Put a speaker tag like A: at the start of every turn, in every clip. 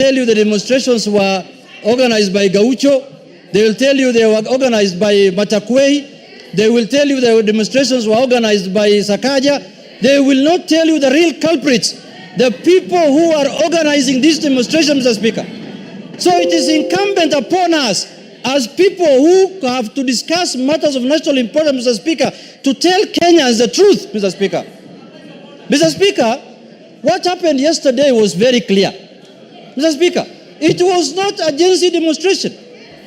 A: tell you the demonstrations were organized by Gaucho. They will tell you they were organized by Matakwei. They will tell you the demonstrations were organized by Sakaja. They will not tell you the real culprits, the people who are organizing these demonstrations, Mr. Speaker. So it is incumbent upon us as people who have to discuss matters of national importance, Mr. Speaker, to tell Kenyans the truth, Mr. Speaker. Mr. Speaker, what happened yesterday was very clear. Mr. Speaker, it was not a Gen Z demonstration.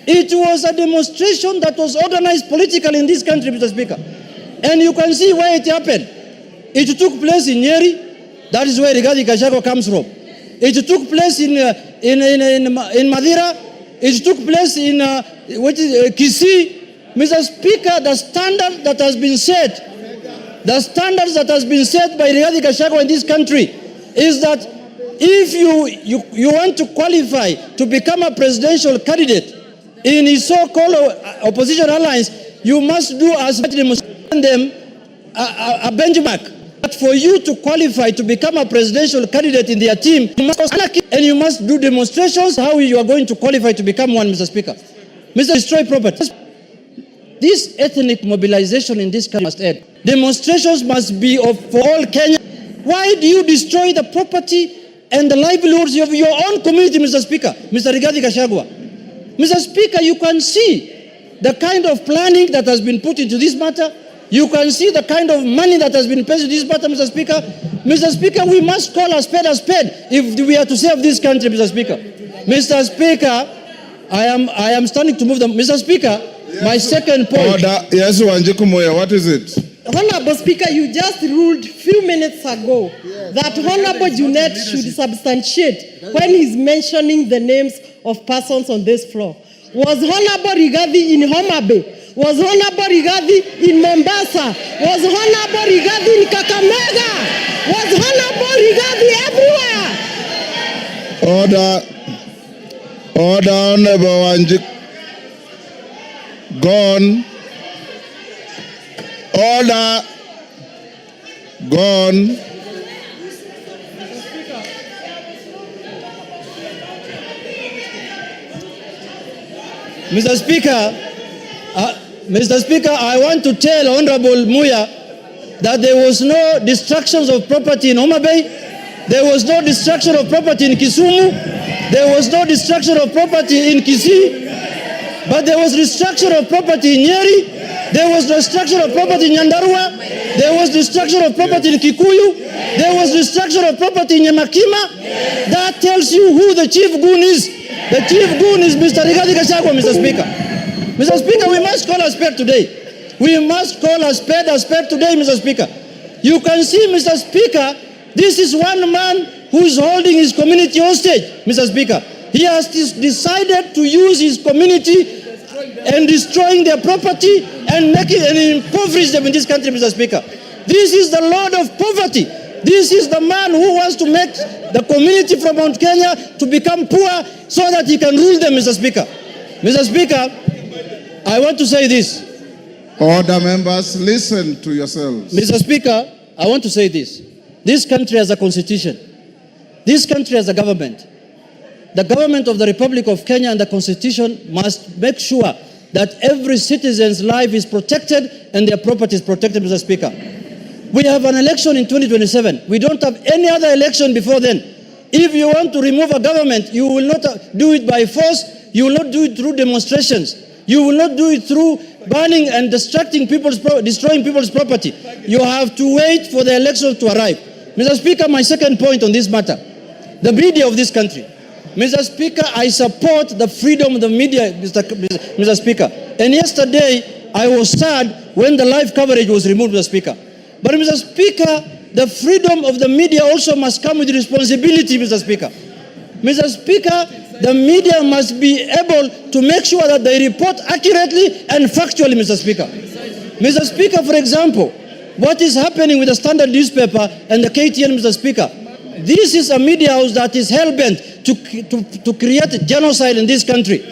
A: It was a demonstration that was organized politically in this country, Mr. Speaker. And you can see where it happened. It took place in Nyeri. That is where Rigathi Gachagua comes from. It took place in Madira. It took place in Kisii. Mr. Speaker, the standard that has been set, the standards that has been set by Rigathi Gachagua in this country is that if you want to qualify to become a presidential candidate in his so-called opposition alliance, you must do as them a benchmark. But for you to qualify to become a presidential candidate in their team, you must do demonstrations how you are going to qualify to become one, Mr. Speaker. Mr. Destroy property. This ethnic mobilization in this country must end. Demonstrations must be for all Kenya. Why do you destroy the property and the livelihoods of your own community, Mr. Speaker? Mr. Rigathi Gachagua. Mr. Speaker, you can see the kind of planning that has been put into this matter. You can see the kind of money that has been paid to this matter, Mr. Speaker. Mr. Speaker, we must call a spade if we are to save this country, Mr. Speaker. Mr. Speaker, I am standing to move them. Mr. Speaker, my second point.
B: Order. Yes, Wanjiku Moya, what is it?
C: Honorable Speaker, you just ruled few minutes ago that Honorable Junet should substantiate when he's mentioning the names of persons on this floor. Was Honorable Rigathi in Homa Bay? Was Honorable Rigathi in Mombasa? Was Honorable Rigathi in Kakamega? Was Honorable Rigathi everywhere?
B: Order, Honorable Wanjiku. Gone. Order. Gone.
A: Mr. Speaker, I want to tell Honorable Muya that there was no destructions of property in Homa Bay. There was no destruction of property in Kisumu. There was no destruction of property in Kisii. But there was destruction of property in Nyeri. There was destruction of property in Nyandarua. There was destruction of property in Kikuyu. There was destruction of property in Nyamakima. That tells you who the chief goon is. The chief goon is Mr. Rigathi Gachagua, Mr. Speaker. Mr. Speaker, we must call a spade today. We must call a spade today, Mr. Speaker. You can see, Mr. Speaker, this is one man who is holding his community hostage, Mr. Speaker. He has decided to use his community and destroying their property and making and impoverish them in this country, Mr. Speaker. This is the Lord of poverty. This is the man who wants to make the community from Mount Kenya to become poor so that he can rule them, Mr. Speaker. Mr. Speaker, I want to say this.
B: Order, members, listen to yourselves.
A: Mr. Speaker, I want to say this. This country has a constitution. This country has a government. The government of the Republic of Kenya and the constitution must make sure that every citizen's life is protected and their property is protected, Mr. Speaker. We have an election in 2027. We don't have any other election before then. If you want to remove a government, you will not do it by force. You will not do it through demonstrations. You will not do it through burning and destroying people's property. You have to wait for the election to arrive. Mr. Speaker, my second point on this matter, the media of this country. Mr. Speaker, I support the freedom of the media, Mr. Speaker. And yesterday, I was sad when the live coverage was removed, Mr. Speaker. But Mr. Speaker, the freedom of the media also must come with responsibility, Mr. Speaker. Mr. Speaker, the media must be able to make sure that they report accurately and factually, Mr. Speaker. Mr. Speaker, for example, what is happening with the Standard newspaper and the KTN, Mr. Speaker? This is a media house that is hell-bent to create genocide in this country.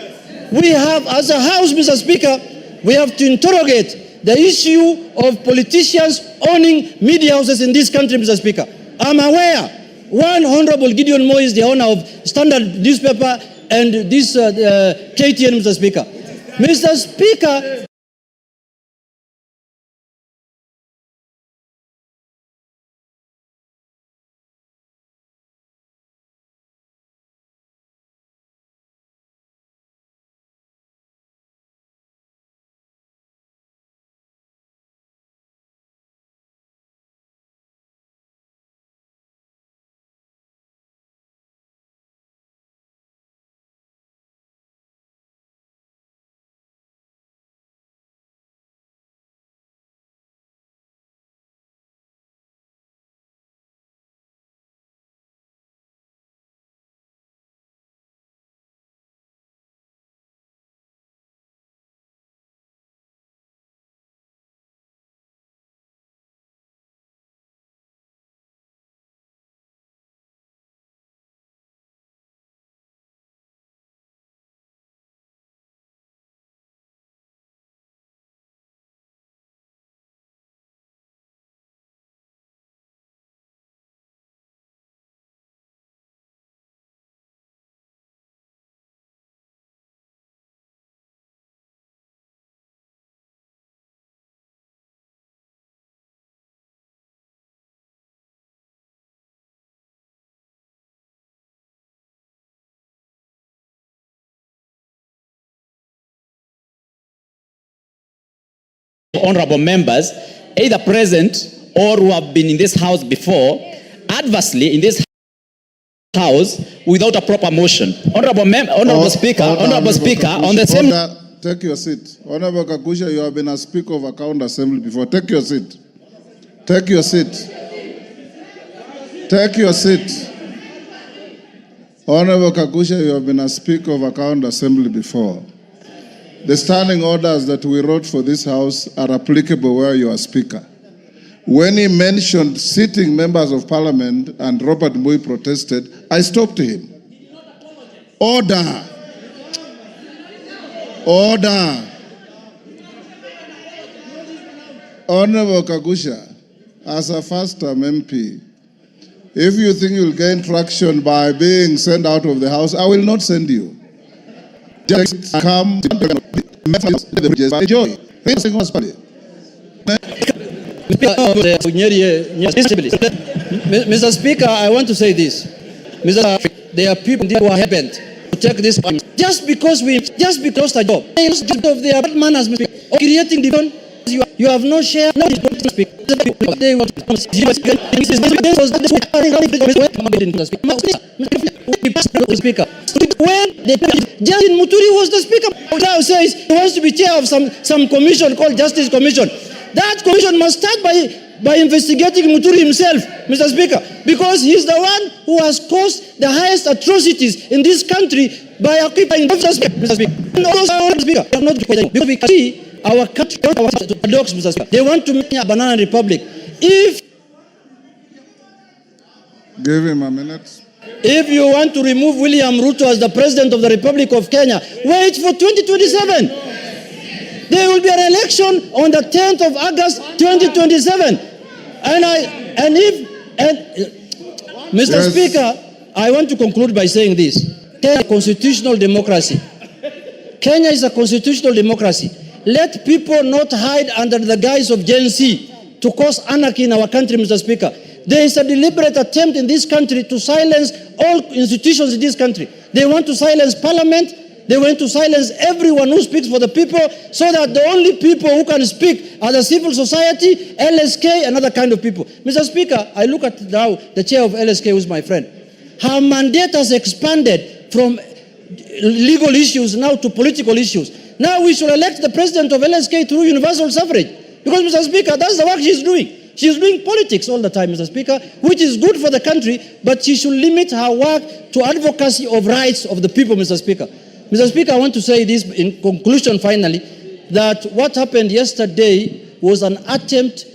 A: We have, as a house, Mr. Speaker, we have to interrogate the issue of politicians owning media houses in this country, Mr. Speaker. I'm aware One Honorable Gideon Moy is the owner of Standard newspaper and this KTN, Mr. Speaker. Mr. Speaker,
D: honorable members, either present or who have been in this house before, adversely in this house without a proper motion. Honorable Speaker, on the same...
B: Take your seat. Honorable Kagusha, you have been a Speaker of Account Assembly before. Take your seat. Take your seat. Take your seat. Honorable Kagusha, you have been a Speaker of Account Assembly before. The standing orders that we wrote for this House are applicable where you are Speaker. When he mentioned sitting members of Parliament and Robert Mui protested, I stopped him. Order. Order. Honorable Kagusha, as a first-term MP, if you think you'll gain traction by being sent out of the House, I will not send you. Just come, enjoy.
A: Mr. Speaker, I want to say this. There are people who are happened to take this just because the job. Of their bad manners, creating division. You have no share. No, they want Speaker. When Justin Muturi was the Speaker, now says he wants to be chair of some commission called Justice Commission. That commission must start by investigating Muturi himself, Mr. Speaker, because he's the one who has caused the highest atrocities in this country by occupying Mr. Speaker. And also, Speaker, we are not because we see our country paradox, Mr. Speaker. They want to make a banana republic.
B: Give him a minute.
A: If you want to remove William Ruto as the President of the Republic of Kenya, wait for 2027. There will be an election on the 10th of August 2027. Mr. Speaker, I want to conclude by saying this. Kenya is a constitutional democracy. Kenya is a constitutional democracy. Let people not hide under the guise of Gen Z to cause anarchy in our country, Mr. Speaker. There is a deliberate attempt in this country to silence all institutions in this country. They want to silence Parliament. They want to silence everyone who speaks for the people, so that the only people who can speak are the civil society, LSK, and other kind of people. Mr. Speaker, I look at now the chair of LSK, who is my friend. Her mandate has expanded from legal issues now to political issues. Now we should elect the president of LSK through universal suffrage. Because, Mr. Speaker, that's the work she's doing. She's doing politics all the time, Mr. Speaker, which is good for the country, but she should limit her work to advocacy of rights of the people, Mr. Speaker. Mr. Speaker, I want to say this in conclusion finally, that what happened yesterday was an attempt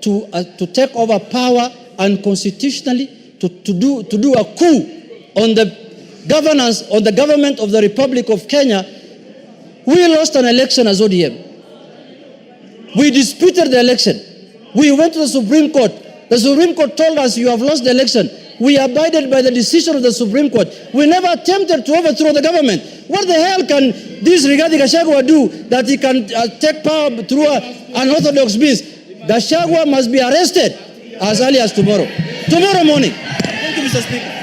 A: to take over power unconstitutionally, to do a coup on the governance, on the government of the Republic of Kenya. We lost an election as ODM. We disputed the election. We went to the Supreme Court. The Supreme Court told us, you have lost the election. We abided by the decision of the Supreme Court. We never attempted to overthrow the government. What the hell can this Rigathi Gachagua do that he can take power through an orthodox means? Gachagua must be arrested as early as tomorrow. Tomorrow morning. Thank you, Mr. Speaker.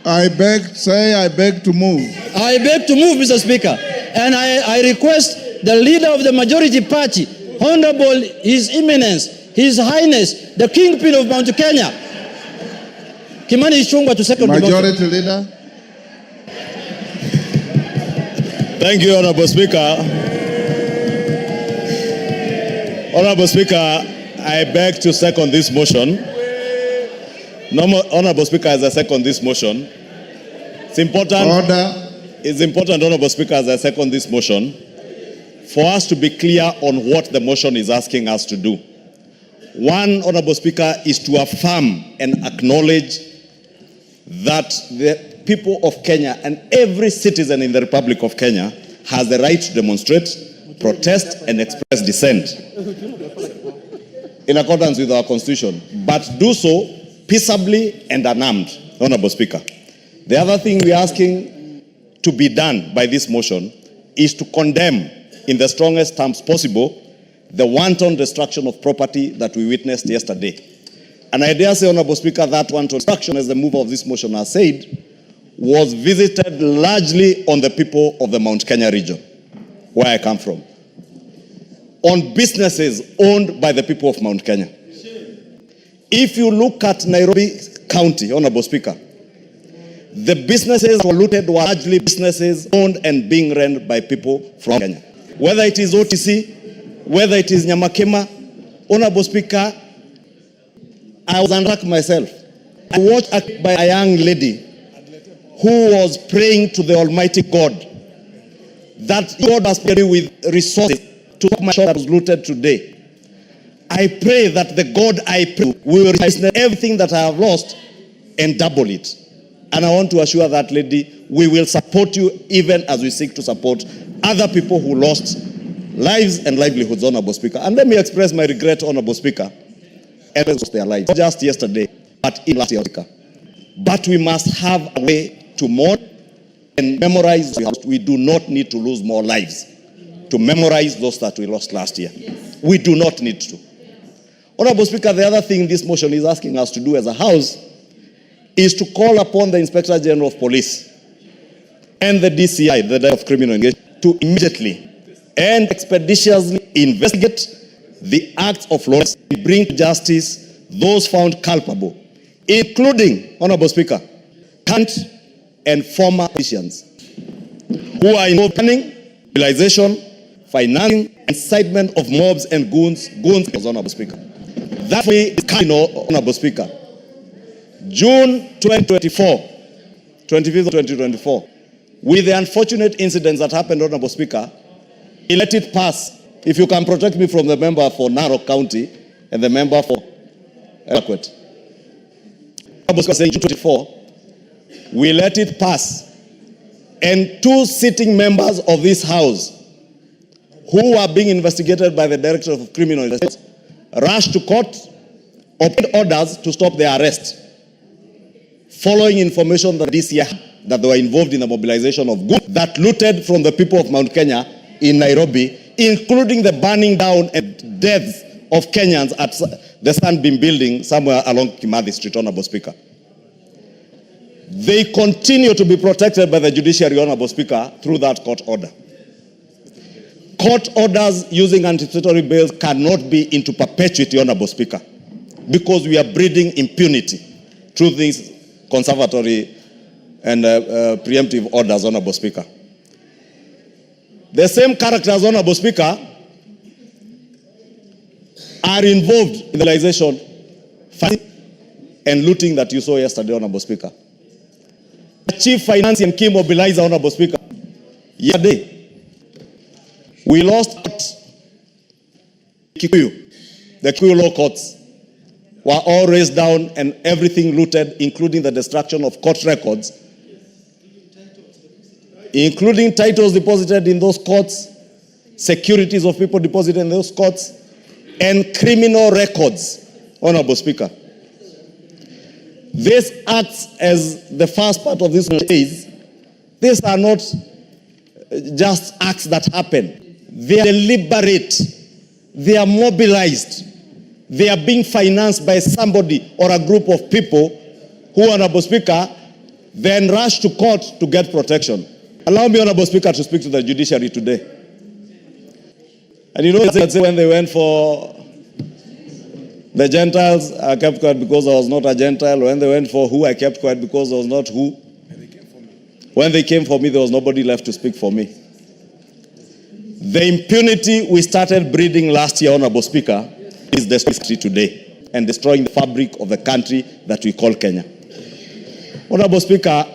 B: I beg to move.
A: I beg to move, Mr. Speaker. And I request the leader of the majority party, Honorable His Eminence, His Highness, the Kingpin of Mount Kenya, Kimani Ichung'wah, to second
B: Majority
A: the motion.
B: Leader.
E: Thank you, Honorable Speaker. Honorable Speaker, I beg to second this motion. Honorable Speaker, as I second this motion, it's important.
B: Order.
E: It's important, Honorable Speaker, as I second this motion, for us to be clear on what the motion is asking us to do. One, Honorable Speaker, is to affirm and acknowledge that the people of Kenya and every citizen in the Republic of Kenya has the right to demonstrate, protest, and express dissent in accordance with our Constitution, but do so peaceably and unarmed, Honorable Speaker. The other thing we're asking to be done by this motion is to condemn in the strongest terms possible the wanton destruction of property that we witnessed yesterday. And I dare say, Honorable Speaker, that wanton destruction, as the mover of this motion has said, was visited largely on the people of the Mount Kenya region, where I come from, on businesses owned by the people of Mount Kenya. If you look at Nairobi County, Honorable Speaker, the businesses were looted were largely businesses owned and being run by people from Kenya. Whether it is OTC, whether it is Nyamakema, Honorable Speaker, I was unwrapped myself. I watched by a young lady who was praying to the Almighty God that God has provided with resources to my shop that was looted today. I pray that the God I pray will replace everything that I have lost and double it. And I want to assure that lady, we will support you even as we seek to support other people who lost lives and livelihoods, Honorable Speaker. And let me express my regret, Honorable Speaker, and lost their lives, not just yesterday, but in last year. But we must have a way to mourn and memorize. We do not need to lose more lives to memorize those that we lost last year. Yes. We do not need to. Honorable Speaker, the other thing this motion is asking us to do as a House is to call upon the Inspector General of Police and the DCI, the Director of Criminal Engagement, to immediately and expeditiously investigate the acts of lawlessness and bring to justice those found culpable, including, Honorable Speaker, current and former politicians who are involved in planning, mobilization, financing, incitement of mobs and goons, Honorable Speaker. That way is Honorable Speaker. June 2024, 25th of 2024, with the unfortunate incidents that happened, Honorable Speaker, let it pass. If you can protect me from the member for Narok County and the member for Elaquet. Honorable Speaker, saying June 24, we let it pass. And two sitting members of this House who are being investigated by the Director of Criminal Investigation rushed to court, obtained orders to stop their arrest, following information that DCI that they were involved in the mobilization of goods that looted from the people of Mount Kenya in Nairobi, including the burning down and deaths of Kenyans at the Sunbeam building somewhere along Kimathi Street, Honorable Speaker. They continue to be protected by the judiciary, Honorable Speaker, through that court order. Court orders using anticipatory bails cannot be into perpetuity, Honorable Speaker, because we are breeding impunity through these conservatory and preemptive orders, Honorable Speaker. The same characters, Honorable Speaker, are involved in the realization and looting that you saw yesterday, Honorable Speaker. The chief finance and key mobilizer, Honorable Speaker, yesterday, we lost Kikuyu. The Kikuyu law courts were all raised down and everything looted, including the destruction of court records, including titles deposited in those courts, securities of people deposited in those courts, and criminal records, Honorable Speaker. This acts as the first part of this is, these are not just acts that happen. They are deliberate. They are mobilized. They are being financed by somebody or a group of people who, Honorable Speaker, then rush to court to get protection. Allow me, Honorable Speaker, to speak to the judiciary today. And you know, when they went for the Gentiles, I kept quiet because I was not a Gentile. When they went for who, I kept quiet because I was not who. When they came for me, there was nobody left to speak for me. The impunity we started breeding last year, Honorable Speaker, is destroying today and destroying the fabric of the country that we call Kenya. Honorable Speaker,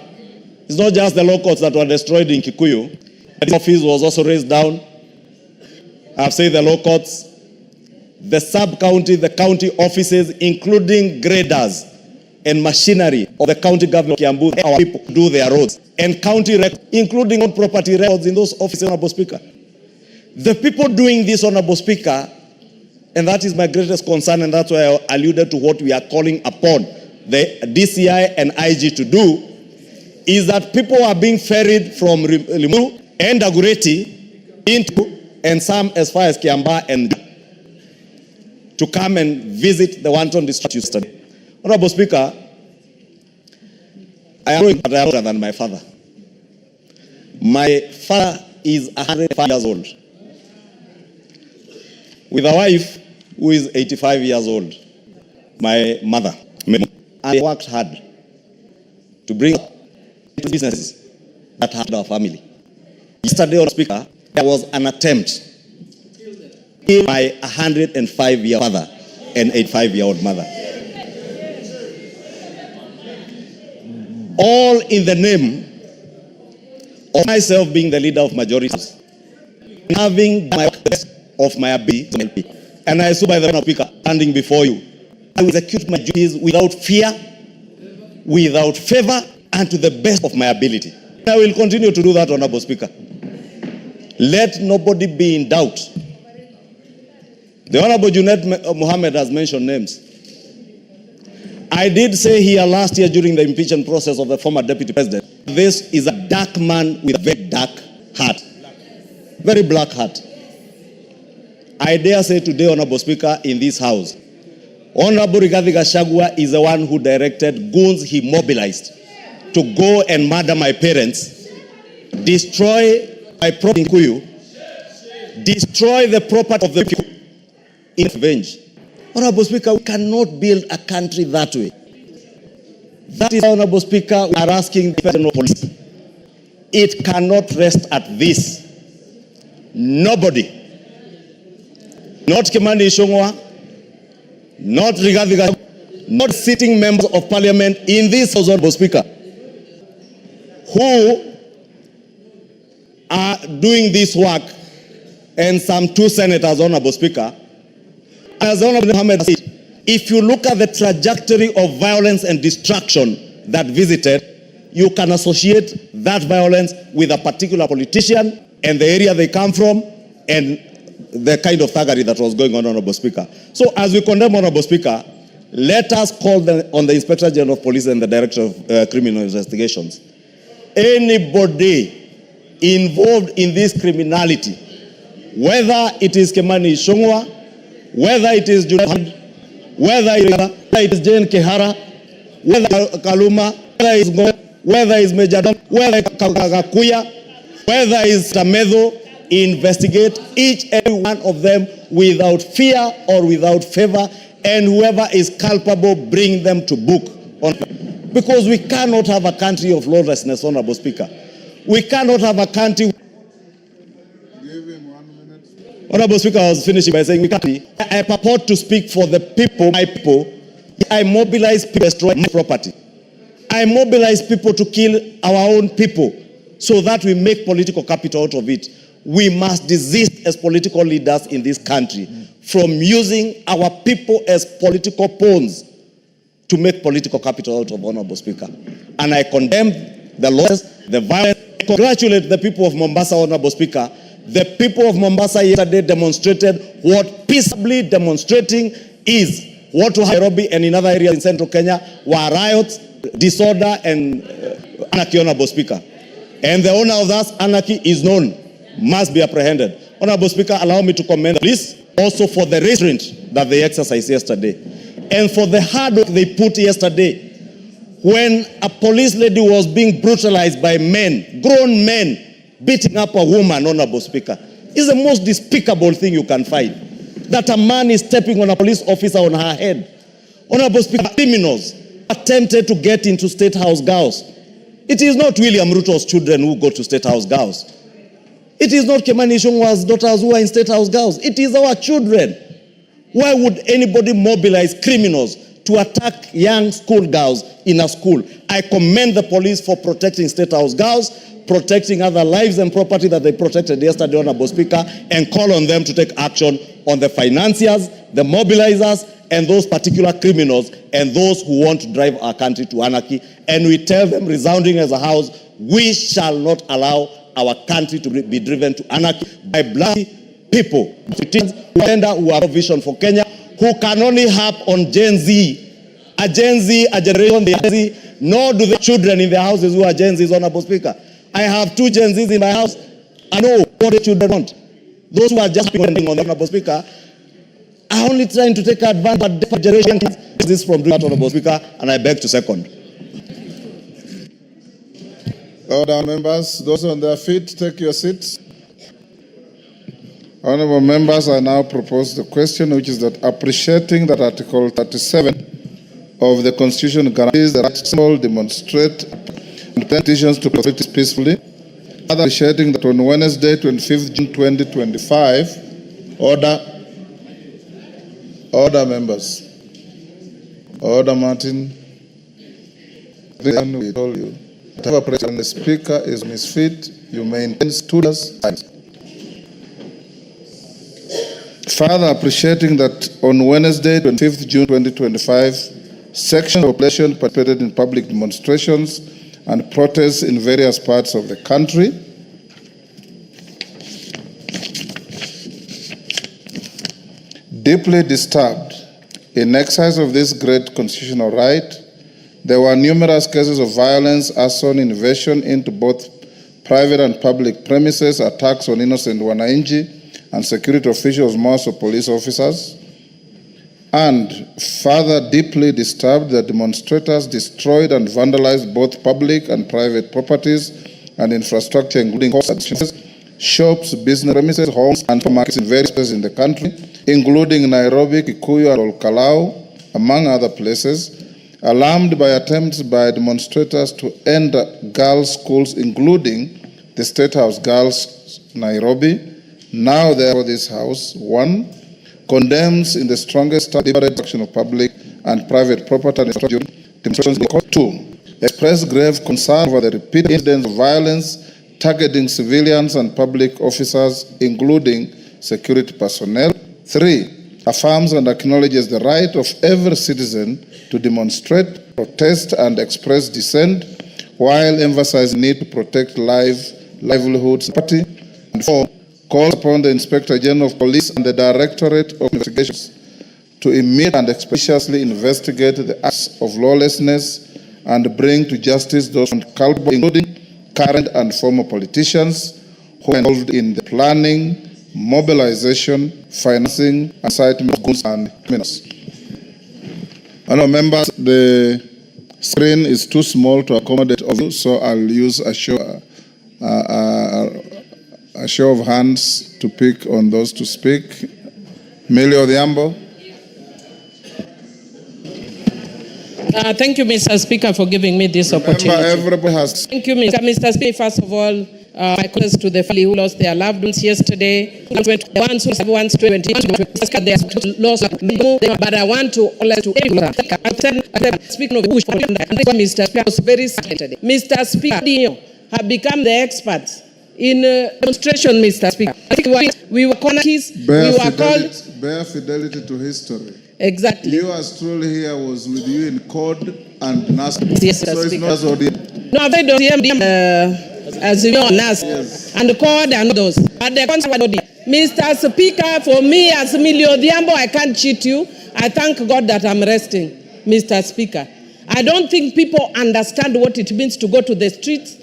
E: it's not just the law courts that were destroyed in Kikuyu. The office was also raised down. I've said the law courts, the sub-county, the county offices, including graders and machinery of the county government of Kiambu, our people do their roads, and county records, including on property records in those offices, Honorable Speaker. The people doing this, Honorable Speaker, and that is my greatest concern, and that's why I alluded to what we are calling upon the DCI and IG to do, is that people are being ferried from Limuru and Agureti into, and some as far as Kiamba, and to come and visit the wanton district you study. Honorable Speaker, I am older than my father. My father is 105 years old, with a wife who is 85 years old, my mother. I worked hard to bring businesses that had our family. Yesterday, Honorable Speaker, there was an attempt to kill my 105-year father and 85-year-old mother. All in the name of myself being the leader of majorities, having my best of my ability. And I saw by the Speaker standing before you, I will execute my duties without fear, without favor, and to the best of my ability. And I will continue to do that, Honorable Speaker. Let nobody be in doubt. The Honorable Junet Mohammed has mentioned names. I did say here last year during the impeachment process of the former deputy president, this is a dark man with a very dark heart. Very black heart. I dare say today, Honorable Speaker, in this house, Honorable Rigathi Gachagua is the one who directed goons he mobilized to go and murder my parents, destroy my property in Kikuyu, destroy the property of the people in revenge. Honorable Speaker, we cannot build a country that way. That is, Honorable Speaker, we are asking the federal police. It cannot rest at this. Nobody, not Kimani Ichung'wah, not Rigathi Gachagua, not sitting members of parliament in this House, Honorable Speaker, who are doing this work, and some 2 senators, Honorable Speaker. As Honorable Mohammed said, if you look at the trajectory of violence and destruction that visited, you can associate that violence with a particular politician and the area they come from and the kind of thuggery that was going on, Honorable Speaker. So as we condemn, Honorable Speaker, let us call on the Inspector General of Police and the Director of Criminal Investigations. Anybody involved in this criminality, whether it is Kimani Ichung'wah, whether it is Junet, whether it is Jane Kihara, whether Kaluma, whether it is Major Don, whether it is Kakakuya, whether it is Tamedo, investigate each and every one of them without fear or without favor, and whoever is culpable, bring them to book. Because we cannot have a country of lawlessness, Honorable Speaker. We cannot have a country.
B: Give him 1 minute.
E: Honorable Speaker, I was finishing by saying we can't. I purport to speak for the people, my people. I mobilize people to destroy my property. I mobilize people to kill our own people so that we make political capital out of it. We must desist as political leaders in this country from using our people as political pawns to make political capital out of, Honorable Speaker. And I condemn the laws, the violence. I congratulate the people of Mombasa, Honorable Speaker. The people of Mombasa yesterday demonstrated what peaceably demonstrating is. What to Nairobi and in other areas in central Kenya were riots, disorder, and anarchy, Honorable Speaker. And the owner of that anarchy is known, must be apprehended. Honorable Speaker, allow me to commend the police also for the restraint that they exercised yesterday and for the hard work they put yesterday when a police lady was being brutalized by men, grown men, beating up a woman, Honorable Speaker. It's the most despicable thing you can find, that a man is stepping on a police officer on her head. Honorable Speaker, criminals attempted to get into State House girls. It is not William Ruto's children who go to State House girls. It is not Kimani Ichung'wah's daughters who are in State House girls. It is our children. Why would anybody mobilize criminals to attack young school girls in a school? I commend the police for protecting State House girls, protecting other lives and property that they protected yesterday, Honorable Speaker, and call on them to take action on the financiers, the mobilizers, and those particular criminals, and those who want to drive our country to anarchy. And we tell them, resounding as a house, we shall not allow our country to be driven to anarchy by bloody people, who have a vision for Kenya, who can only harp on Gen Z, a generation, Gen Z, nor do the children in their houses who are Gen Zs, Honorable Speaker. I have 2 Gen Zs in my house. I know what the children want. Those who are just depending on the Honorable Speaker are only trying to take advantage of the generation this from doing that, Honorable Speaker, and I beg to second.
B: Order, members, those on their feet, take your seats. Honorable members, I now propose the question, which is that appreciating that Article 37 of the Constitution guarantees the right to assemble, demonstrate, and petitions to proceed peacefully, appreciating that on Wednesday, 25th June 2025, order, members. Order, Martin. We told you. Whatever president the speaker is misfit, you maintain students. Further appreciating that on Wednesday, 25th June 2025, sections of the population participated in public demonstrations and protests in various parts of the country. Deeply disturbed in exercise of this great constitutional right, there were numerous cases of violence, arson, invasion into both private and public premises, attacks on innocent wananchi and security officials, most of police officers, and further deeply disturbed that demonstrators destroyed and vandalized both public and private properties and infrastructure, including shops, business premises, homes, and markets in various places in the country, including Nairobi, Kikuyu, and Olkalau, among other places, alarmed by attempts by demonstrators to end girls' schools, including the State House Girls, Nairobi. Now, therefore, this House, 1, condemns in the strongest deliberate action of public and private property and demonstrations. 2, express grave concern over the repeated incidents of violence targeting civilians and public officers, including security personnel. 3, affirms and acknowledges the right of every citizen to demonstrate, protest, and express dissent, while emphasizing the need to protect livelihoods and property. And 4, calls upon the Inspector General of Police and the Directorate of Investigations to immediately and expeditiously investigate the acts of lawlessness and bring to justice those culpable, including current and former politicians who are involved in the planning, mobilization, financing, and incitement of goods and criminals. Honourable members, the screen is too small to accommodate all of you, so I'll use a show of hands to pick on those to speak. Millie Odhiambo.
F: Thank you, Mr. Speaker, for giving me this opportunity.
B: Everybody has.
F: Thank you, Mr. Speaker. First of all, my condolences to the family who lost their loved ones yesterday. The ones who have once 20, they lost, but I want to speaking of which, Mr. Speaker was very sad. Mr. Speaker have become the experts in demonstration, Mr. Speaker. I think we were conquests, we were called.
B: Bear fidelity to history.
F: Exactly.
B: You as truly here was with you in code and NASA.
F: Yes,
B: so it's not as ODM.
F: No, I've heard of as you know, NAS and code and those. But the concept, Mr. Speaker, for me as Millie Odhiambo, I can't cheat you. I thank God that I'm resting, Mr. Speaker. I don't think people understand what it means to go to the streets.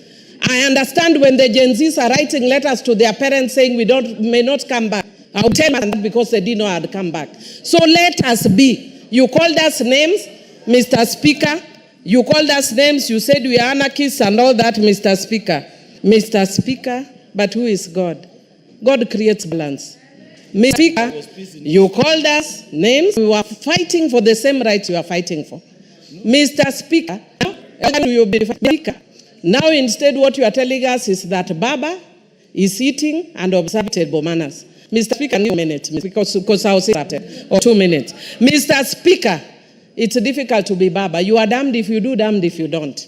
F: I understand when the Gen Zs are writing letters to their parents saying we may not come back. I'll tell them that because they didn't know I'd come back. So let us be. You called us names, Mr. Speaker. You called us names. You said we are anarchists and all that, Mr. Speaker. Mr. Speaker, but who is God? God creates balance. Mr. Speaker, you called us names. We were fighting for the same rights you are fighting for. Mr. Speaker, now instead what you are telling us is that Baba is eating and observing table manners. Mr. Speaker, 2 minutes, because I was interrupted, or 2 minutes. Mr. Speaker, it's difficult to be Baba. You are damned if you do, damned if you don't.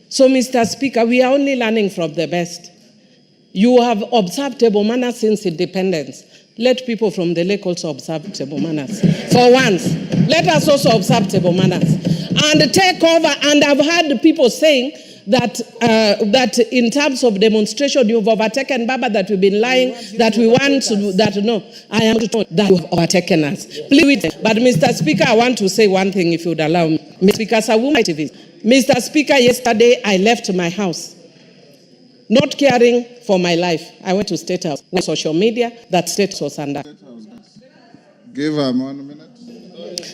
F: So, Mr. Speaker, we are only learning from the best. You have observed table manners since independence. Let people from the lake also observe table manners. For once, let us also observe table manners. And take over, and I've heard people saying that that in terms of demonstration, you've overtaken Baba, that we've been lying, that we want to, that no, I am to that you have overtaken us. Please, but Mr. Speaker, I want to say one thing, if you would allow me. Mr. Speaker, Mr. Speaker, yesterday I left my house, not caring for my life. I went to State House, on social media, that State was under.
B: Give her 1 minute.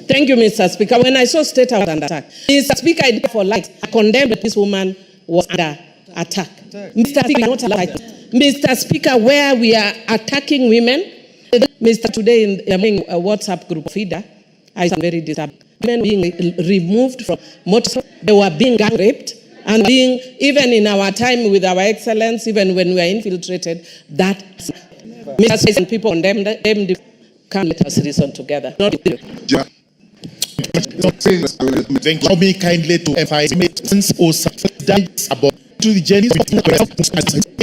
F: Thank you, Mr. Speaker. When I saw State House under attack, Mr. Speaker, I did for light. I condemned that this woman was under attack. Mr. Speaker, not allowed. Mr. Speaker, where we are attacking women, Mr. Today in a WhatsApp group of FIDA, I am very disturbed. Women being removed from motor, they were being gang raped, and being, even in our time with our excellence, even when we are infiltrated, that Mr. Speaker, people condemned them. Come, let us reason together.
G: Allow me kindly to emphasize or substance about to the journey of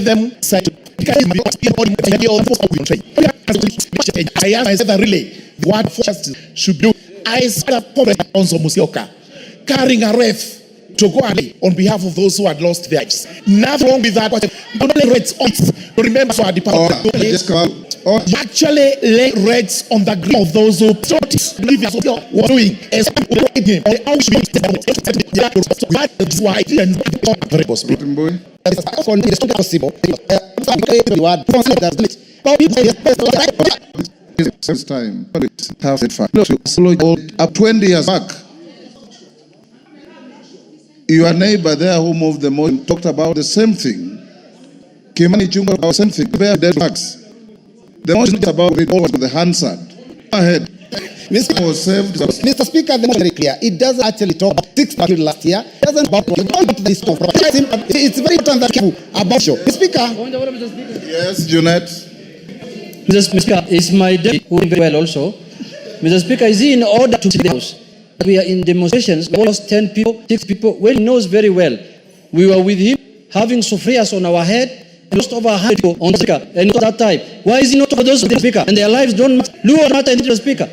G: them side. I ask myself really what justice should do. I said Council Musyoka carrying a ref to go away on behalf of those who had lost their lives. Nothing wrong with that. Remember, so actually lay rates on the ground of those who were doing as
B: This time, up 20 years back, your neighbor there who moved the motion talked about the same thing. Kimani Chunga about the same thing. The motion is about it all with the Hansard. Go ahead.
H: Mr. Speaker, the motion is very clear. It doesn't actually talk about 6 people last year. It doesn't about this. It's very important that people about you. Mr. Speaker.
B: Yes, Junette.
A: Mr. Speaker, is my deputy who very well also. Mr. Speaker, is he in order to the House? We are in demonstrations, we lost 10 people, 6 people. Well, he knows very well. We were with him, having sufrias on our head, and lost over 100 people on the Speaker. And at that time, why is he not over those of the Speaker? And their lives don't matter. Luo matter in the Speaker.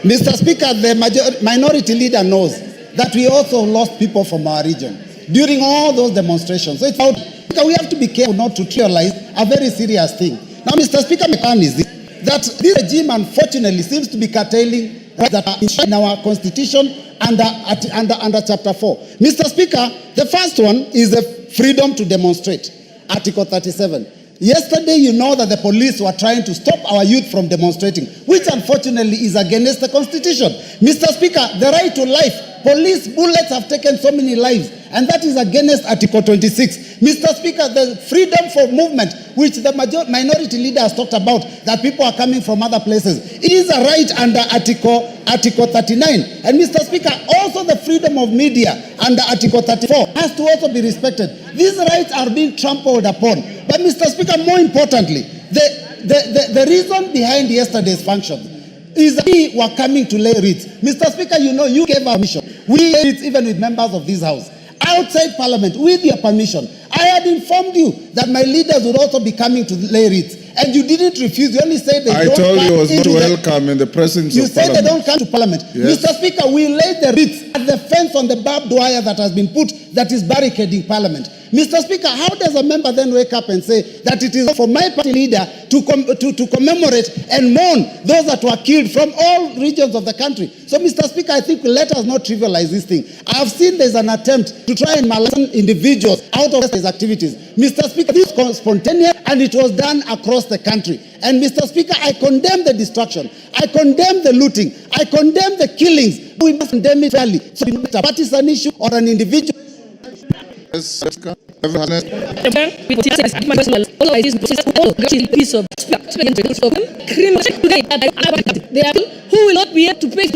H: Mr. Speaker, the minority leader knows that we also lost people from our region during all those demonstrations. So it's about, we have to be careful not to trivialize a very serious thing. Now, Mr. Speaker, my plan is this, that this regime, unfortunately, seems to be curtailing rights that are in our constitution under Chapter 4. Mr. Speaker, the first one is the freedom to demonstrate, Article 37. Yesterday, you know that the police were trying to stop our youth from demonstrating, which unfortunately is against the Constitution. Mr. Speaker, the right to life, police bullets have taken so many lives, and that is against Article 26. Mr. Speaker, the freedom for movement, which the minority leader has talked about, that people are coming from other places, is a right under Article 39. And Mr. Speaker, also the freedom of media under Article 34 has to also be respected. These rights are being trampled upon. But Mr. Speaker, more importantly, the reason behind yesterday's function is that we were coming to lay wreaths. Mr. Speaker, you know, you gave our permission. We lay wreaths even with members of this House, outside Parliament, with your permission. I had informed you that my leaders would also be coming to lay wreaths, and you didn't refuse. You only said they don't come.
B: I told you I was not welcome in the presence of Parliament.
H: You said they don't come to Parliament. Yes. Mr. Speaker, we laid the wreaths at the fence on the barbed wire that has been put, that is barricading Parliament. Mr. Speaker, how does a member then wake up and say that it is for my party leader to commemorate and mourn those that were killed from all regions of the country. So, Mr. Speaker, I think let us not trivialize this thing. I have seen there's an attempt to try and malign individuals out of these activities. Mr. Speaker, this was spontaneous and it was done across the country. And Mr. Speaker, I condemn the destruction. I condemn the looting. I condemn the killings. We must condemn it fairly. So, it's a partisan issue or an individual.
B: Yes,
I: they are who will not be able to pay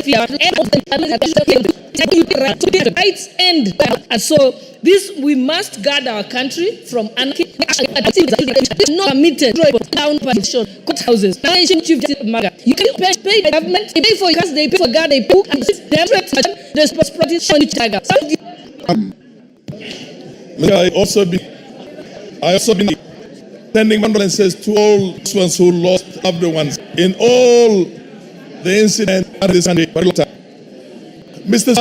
I: rights end. And so this we must guard our country from anarchy. Not permitted down position courthouses. You can pay the government, they pay for gas, they pay for guard, they pay the prosperity.
G: I also been sending condolences to all those ones who lost loved ones in all the incidents at this country. Mr.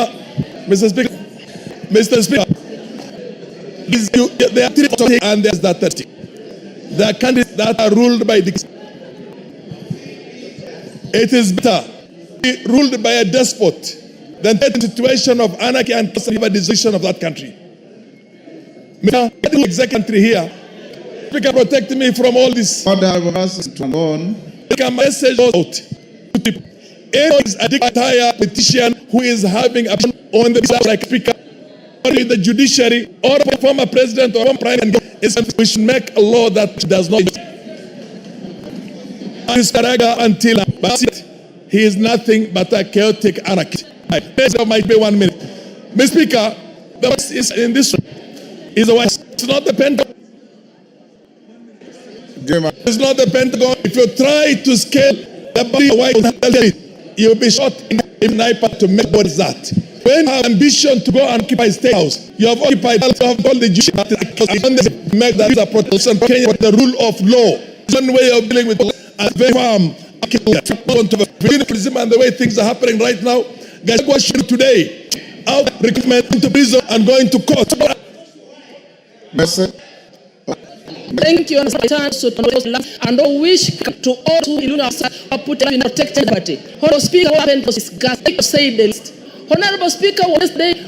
G: Speaker, there are three and there's that 30. There are countries that are ruled by dictators. It is better to be ruled by a despot than the situation of anarchy and decision of that country. Mr. Executive here, Speaker, protect me from all this. Make a message out. Anyone is a dictator politician who is having a on the like Speaker, or in the judiciary, or a former president or prime minister, we should make a law that does not. Until he is nothing but a chaotic anarchist. Might be 1 minute. Mr. Speaker, the voice is in this room. Is the West. It's not the Pentagon. It's not the Pentagon. If you try to scale the body of white, you'll be shot in the sniper to make what is that. When you have ambition to go and occupy State House, you have occupied all the Jewish make that a protection for Kenya, but the rule of law. It's one way of dealing with a very firm and the way things are happening right now. Guys, question today, out recruitment into prison and going to court.
I: Thank you and I wish to all who are put in protected property. Honorable Speaker, Honorable Speaker, Wednesday